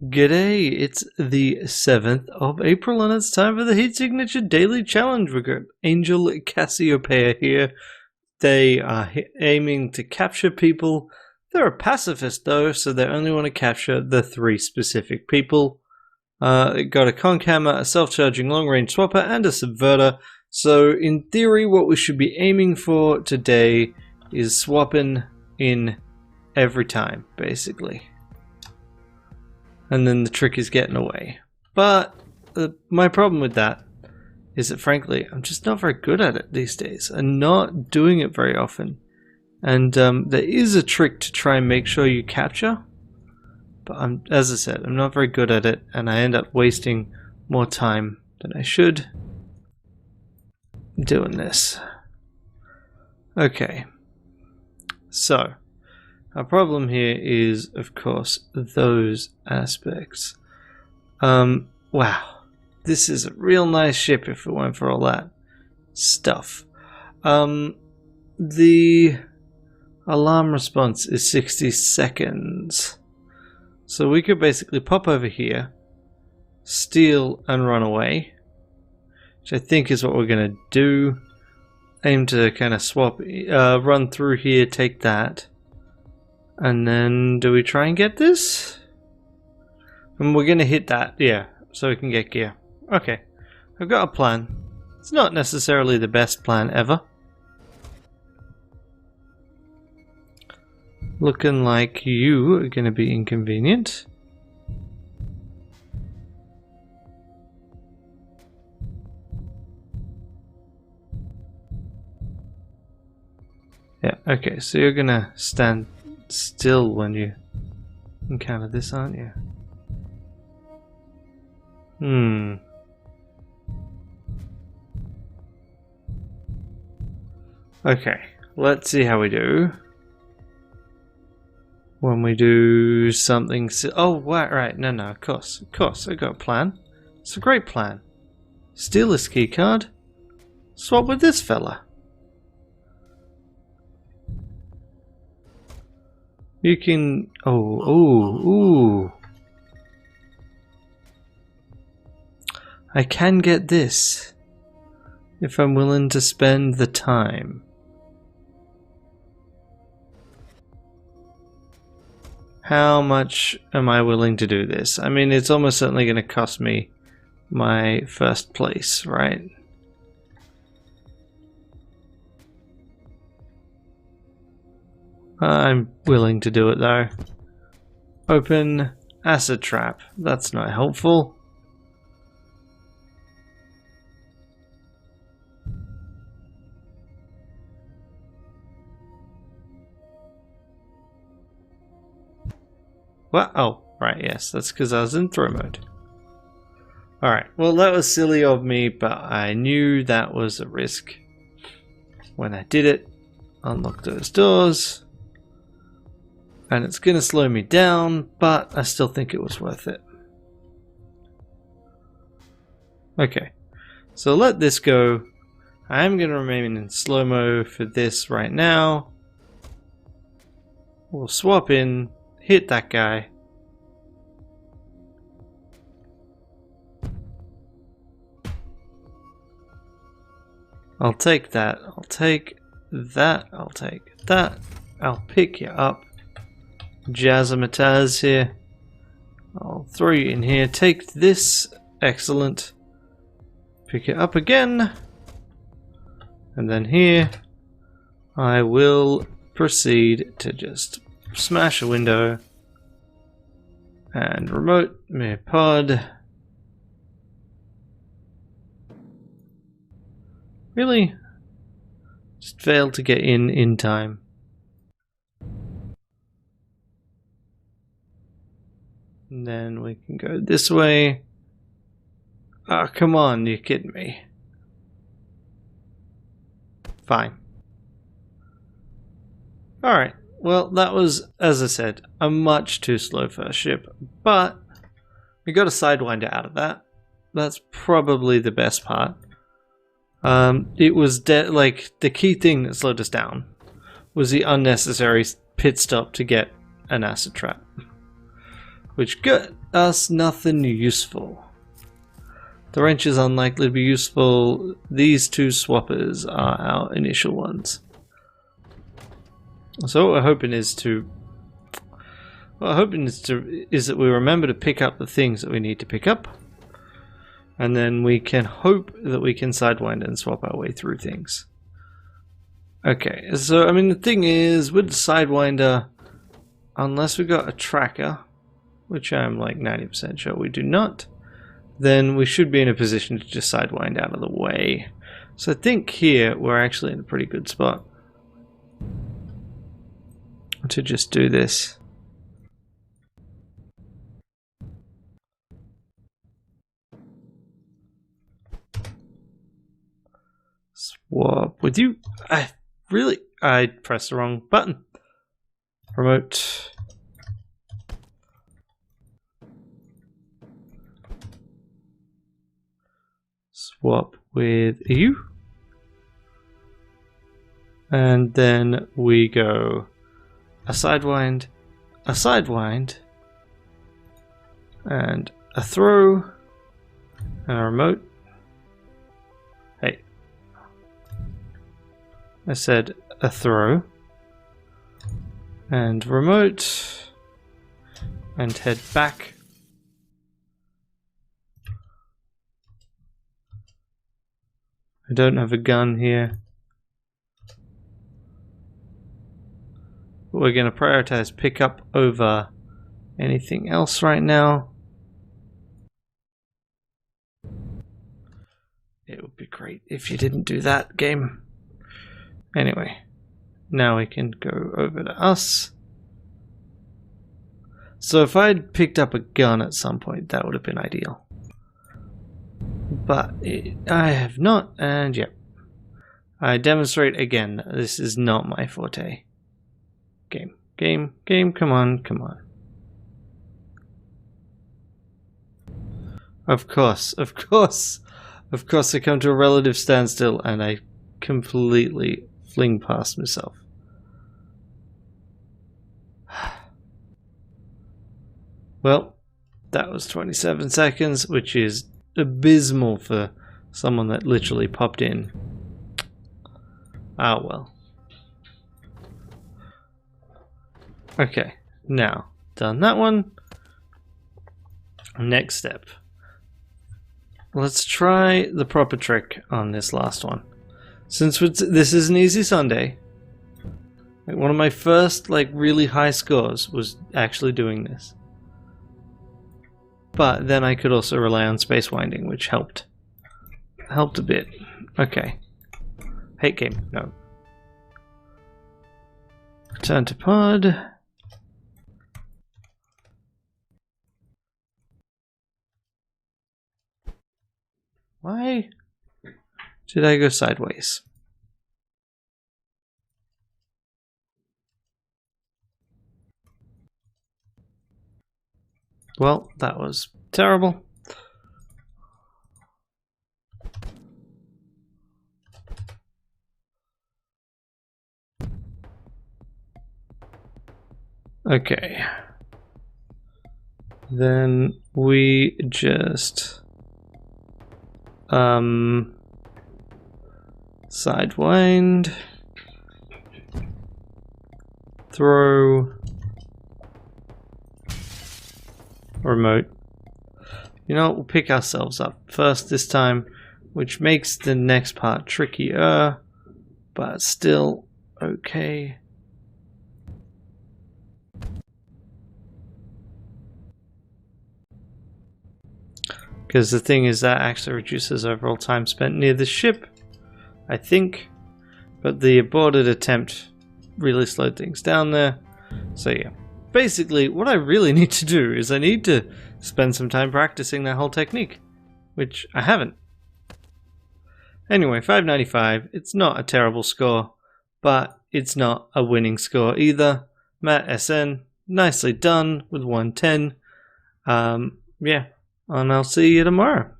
G'day, it's the 7th of April and it's time for the Heat Signature Daily Challenge. We've got Angel Cassiopeia here. They are aiming to capture people. They're a pacifist though, so they only want to capture the 3 specific people. Got a conch hammer, a self-charging long-range swapper, and a subverter. So in theory, what we should be aiming for today is swapping in every time, basically. And then the trick is getting away. But my problem with that is that, frankly, I'm just not very good at it these days. I'm not doing it very often. And there is a trick to try and make sure you capture. But as I said, I'm not very good at it, and I end up wasting more time than I should doing this. Okay. So our problem here is, of course, those aspects. Wow. This is a real nice ship if it weren't for all that stuff. The alarm response is 60 seconds. So we could basically pop over here, steal and run away, which I think is what we're going to do. Aim to kind of swap, run through here, take that. And then, do we try and get this? And we're going to hit that, yeah, so we can get gear. Okay, I've got a plan. It's not necessarily the best plan ever. Looking like you are going to be inconvenient. Yeah, okay, so you're going to stand still when you encounter this, aren't you? Okay, let's see how we do when we do something. Oh, right, no, of course, I got a plan. It's a great plan. Steal this key card, swap with this fella. You can... ooh. I can get this if I'm willing to spend the time. How much am I willing to do this? I mean, it's almost certainly going to cost me my first place, right? I'm willing to do it though. Open acid trap. That's not helpful. What? Oh, right, yes. That's because I was in throw mode. Alright, well that was silly of me, but I knew that was a risk when I did it. Unlock those doors. And it's going to slow me down, but I still think it was worth it. Okay, so let this go. I am going to remain in slow-mo for this right now. We'll swap in, hit that guy. I'll take that, I'll take that, I'll take that. I'll pick you up. Jazzamataz here. I'll throw you in here. Take this. Excellent. Pick it up again. And then here I will proceed to just smash a window. And remote me pod. Really? Just failed to get in time. And then we can go this way. Oh, come on, you're kidding me. Fine. Alright, well, that was, as I said, a much too slow first ship, but we got a Sidewinder out of that. That's probably the best part. It was like the key thing that slowed us down was the unnecessary pit stop to get an acid trap. Which good. us nothing useful. The wrench is unlikely to be useful. These two swappers are our initial ones. So what we're hoping is that we remember to pick up the things that we need to pick up, and then we can hope that we can sidewind and swap our way through things. Okay, so I mean the thing is with the sidewinder, unless we got a tracker, which I'm like 90% sure we do not, then we should be in a position to just sidewind out of the way. So I think here we're actually in a pretty good spot to just do this. Swap with you. I pressed the wrong button. Remote. Swap with you. And then we go a sidewind, and a throw, and a remote. Hey. I said a throw, and remote, and head back. I don't have a gun here. We're going to prioritize pickup over anything else right now. It would be great if you didn't do that, game. Anyway, now we can go over to us. So if I'd picked up a gun at some point, that would have been ideal. But I have not, and yep. I demonstrate again, this is not my forte. Game, come on. Of course, I come to a relative standstill and I completely fling past myself. Well, that was 27 seconds, which is abysmal for someone that literally popped in. Ah, well. Okay, now, done that one. Next step. Let's try the proper trick on this last one. Since this is an easy Sunday, like one of my first really high scores was actually doing this. But then I could also rely on space winding, which helped a bit. Okay. Hate game, no. Return to pod. Why did I go sideways? Well, that was terrible. Okay. Then we just sidewind, throw, remote. You know what, we'll pick ourselves up first this time, which makes the next part trickier, but still okay. Because the thing is that actually reduces overall time spent near the ship, I think. But the aborted attempt really slowed things down there. So yeah, basically what I really need to do is I need to spend some time practicing that whole technique, which I haven't. Anyway, 595, it's not a terrible score, but it's not a winning score either. Matt SN, nicely done with 110. Yeah. And I'll see you tomorrow.